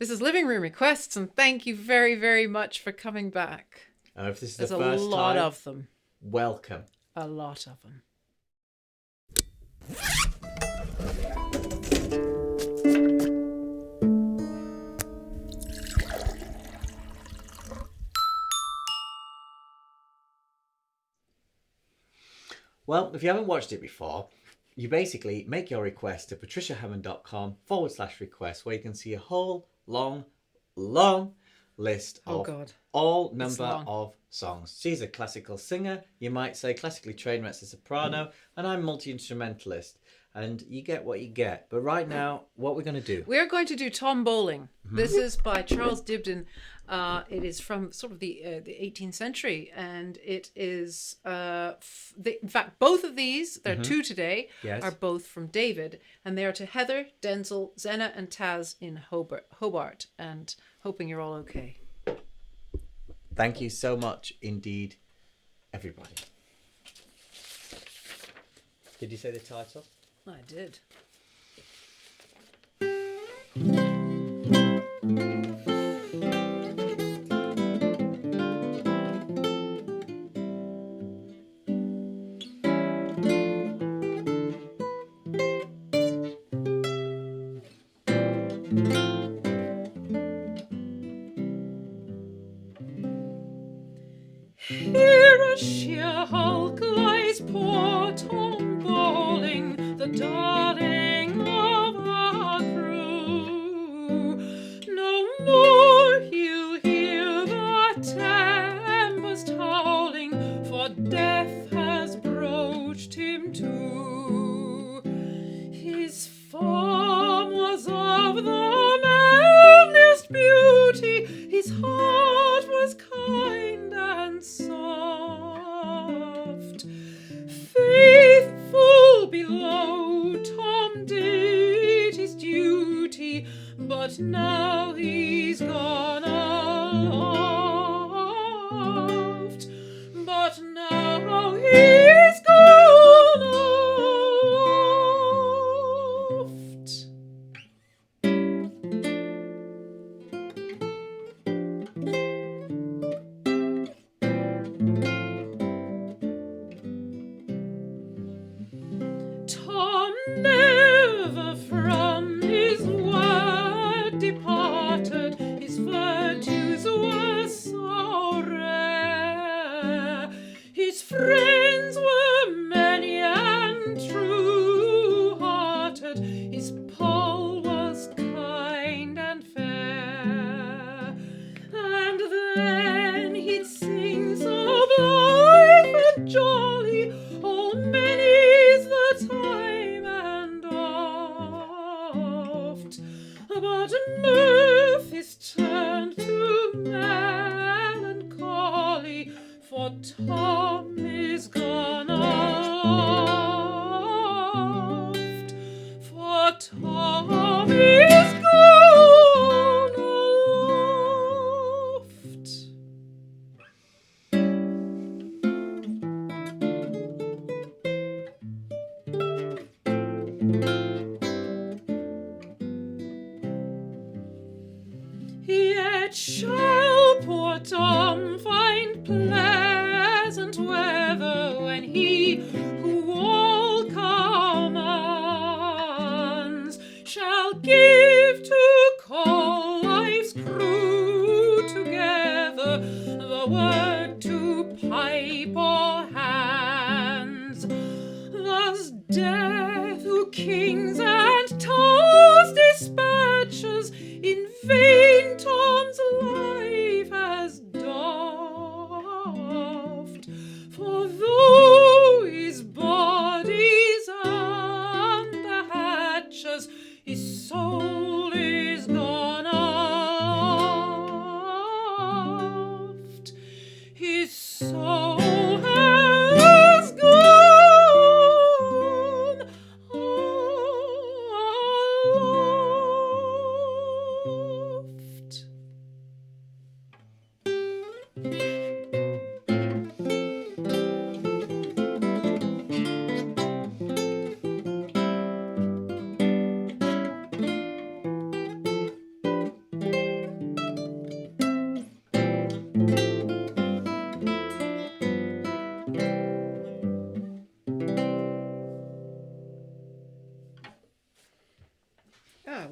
This is Living Room Requests, and thank you very, very much for coming back. If this is There's the first a lot time, of them. welcome. A lot of them. Well, if you haven't watched it before, you basically make your request to patriciahammond.com/request, where you can see a whole long list of all number of songs. She's a classical singer, you might say classically trained mezzo-soprano, and I'm multi-instrumentalist. And you get what you get. But right now, what we're going to do? We're going to do Tom Bowling. This is by Charles Dibdin. It is from sort of the 18th century, and it is, in fact, both of these, there are two today, are both from David, and they are to Heather, Denzel, Zena, and Taz in Hobart, and hoping you're all okay. Thank you so much indeed, everybody. Did you say the title? I did. Here a sheer hulk lies poor Tom Bowling, the darling of our crew. No more he'll hear the tempest howling, for death has broached him to. His form was of the manliest beauty, his heart was kind and soft. Faithful below, Tom did his duty, but now he's gone aloft. But now he's gone aloft. Tom never from his word departed, his virtues were so rare. His friends were many and true-hearted, his Paul was kind and fair. And then he'd sing so blithe and jolly, oh many's the time and oft. But mirth is turned to melancholy, for Tom is gone aloft. For Tom is gone aloft. Yet shall poor Tom find pleasant weather when he who all commands shall give to call life's crew together the word to pipe or hands. Thus death, who kings and towers dispatches, in vain Tom's life has doffed. For though his body's under hatches, his soul is gone aloft. His soul has gone aloft.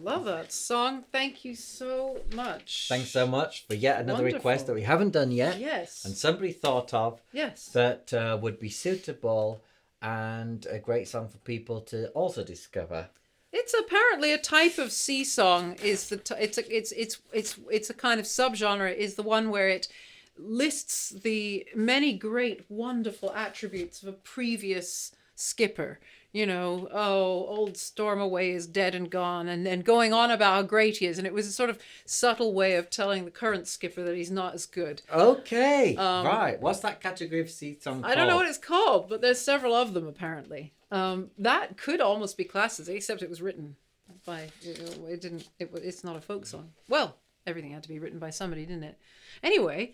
love that song. Thank you so much. Thanks so much for yet another request that we haven't done yet. Yes. And somebody thought of. Yes. That would be suitable and a great song for people to also discover. It's apparently a type of sea song. It's a kind of subgenre. Is the one where it lists the many great, wonderful attributes of a previous skipper. You know, old Stormaway is dead and gone, and then going on about how great he is. And it was a sort of subtle way of telling the current skipper that he's not as good. Okay, right. What's that category of sea song called? I don't know what it's called, but there's several of them apparently. That could almost be classed as, except it was written by, it's not a folk song. Well, everything had to be written by somebody, didn't it? Anyway,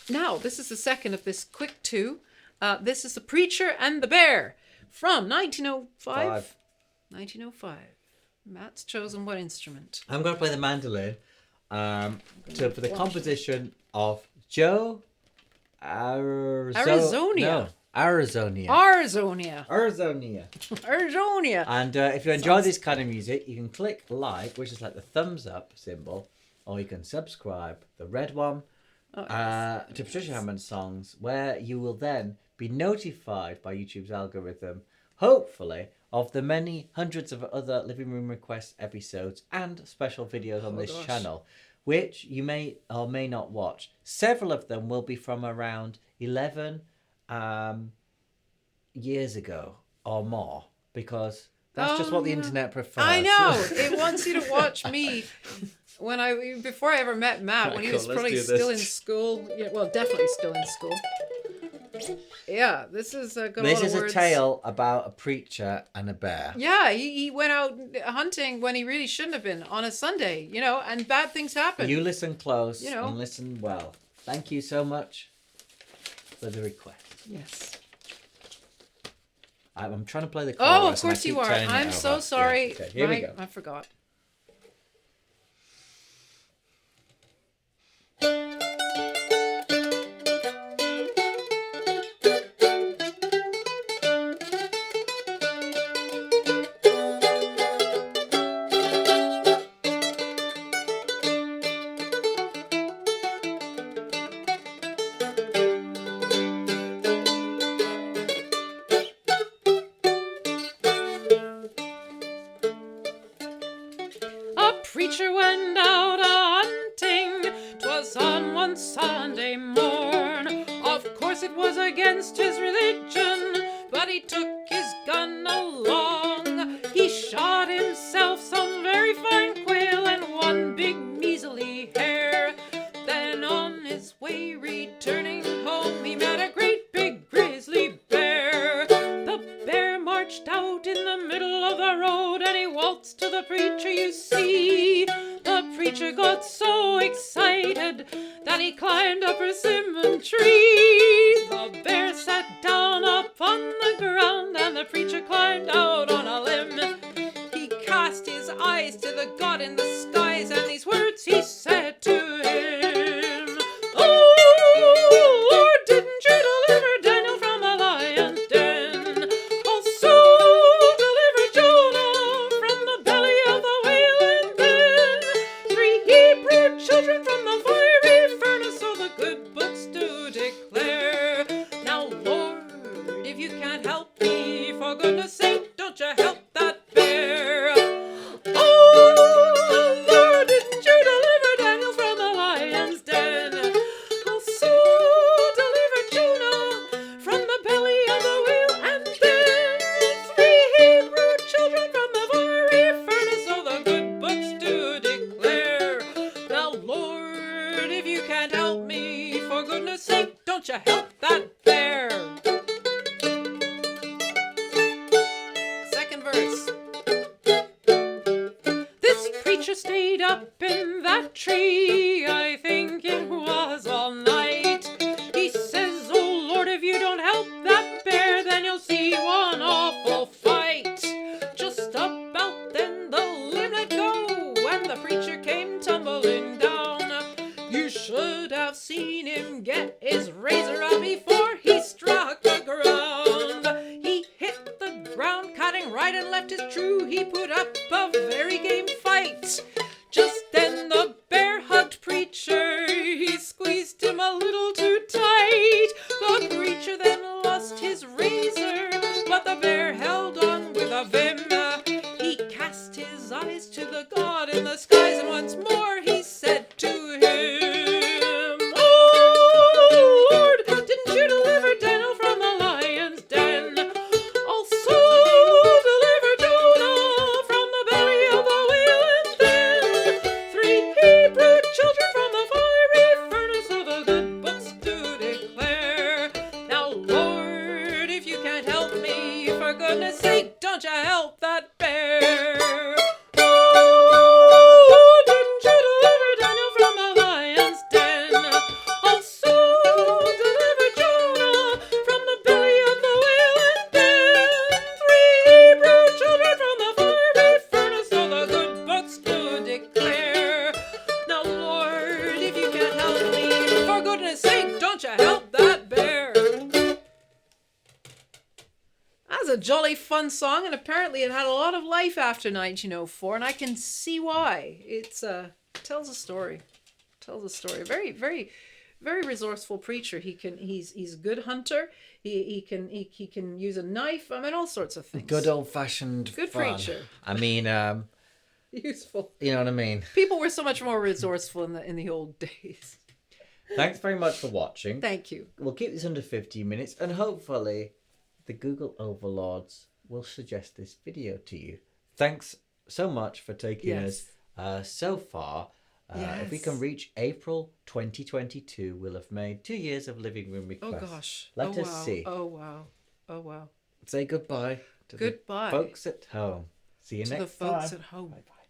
now this is the second of this quick two. This is The Preacher and the Bear. From 1905. 1905. Matt's chosen what instrument? I'm going to play the mandolin for the composition of Joe Arizonia. Arizonia. And if you enjoy this kind of music, you can click like, which is like the thumbs up symbol, or you can subscribe, the red one, to Patricia Hammond's songs, where you will then be notified by YouTube's algorithm, hopefully, of the many hundreds of other Living Room Requests episodes and special videos on this channel, which you may or may not watch. Several of them will be from around 11 years ago or more, because that's just what the internet prefers. I know. It wants you to watch me. Before I ever met Matt, when he was probably still in school. Yeah, well, definitely still in school. Yeah, this is a tale about a preacher and a bear. Yeah, he went out hunting when he really shouldn't have been on a Sunday, and bad things happen. You listen close and listen well. Thank you so much for the request. Yes. I'm trying to play the chorus. Oh, of course you are. I'm so sorry. Yeah. Okay, here we go. I forgot. Preacher went out a-hunting, 'twas on one Sunday morn. Of course it was against his religion, but he took his gun along. He shot himself some very fine quail and one big measly hare. Then on his way returning home, he met a great big grizzly bear. The bear marched out in the middle of the road, and he waltzed to the preacher, you see. The preacher got so excited that he climbed a persimmon tree. The bear sat down upon the ground, and the preacher climbed out on a limb. He cast his eyes to the God in the skies, and these words he said to him. Oh, Lord, didn't you deliver Daniel from the lion's den? Also deliver Jonah from the belly of the whale, and then 3 Hebrew children from the fiery furnace, so the good books do declare. Now, Lord, if you can't help me, for goodness sake, don't you help that bear. Oh, Lord, didn't you deliver Daniel from the lion's den? Also deliver Jonah from the belly of the whale, and then 3 Hebrew children from the fiery furnace, so the good books do declare. Now, Lord, if you can't help me, for goodness sake, don't you help that bear. Second verse. This preacher stayed up in that tree, I think it was all night. He says, oh Lord, if you don't help that bear, then you'll see one awful fight. Just about then the limb let go, and the preacher came tumbling down. You should have seen him get his razor out before he struck the ground. He hit the ground, cutting right and left is true. He put up a very game fight. in the skies, and once more he said to him, "Oh Lord, didn't you deliver Daniel from the lion's den? Also deliver Jonah from the belly of the whale, and then 3 Hebrew children from the fiery furnace of the good books to declare. Now, Lord, if you can't help me, for goodness sake, don't you help that bear." Oh, didn't you deliver Daniel from the lion's den? Also deliver Jonah from the belly of the whale, and then 3 Hebrew children from the fiery furnace of the good books to declare. Now, Lord, if you can't help me, for goodness sake, don't you help that bear. That's a jolly fun song, and apparently it had a lot of life after 1904, and I can see why. It's tells a story. Tells a story. Very, very, very resourceful preacher. He's a good hunter. He can use a knife. I mean, all sorts of things. Good old-fashioned Good fun. preacher. I mean, Useful. you know what I mean? People were so much more resourceful in the old days. Thanks very much for watching. Thank you. We'll keep this under 15 minutes, and hopefully the Google overlords will suggest this video to you. Thanks so much for taking us so far. If we can reach April 2022, we'll have made 2 years of living room requests. Oh gosh. Let us see. Oh wow. Oh wow. Say goodbye to Goodbye. the folks at home. See you next time. To the folks at home. Bye-bye.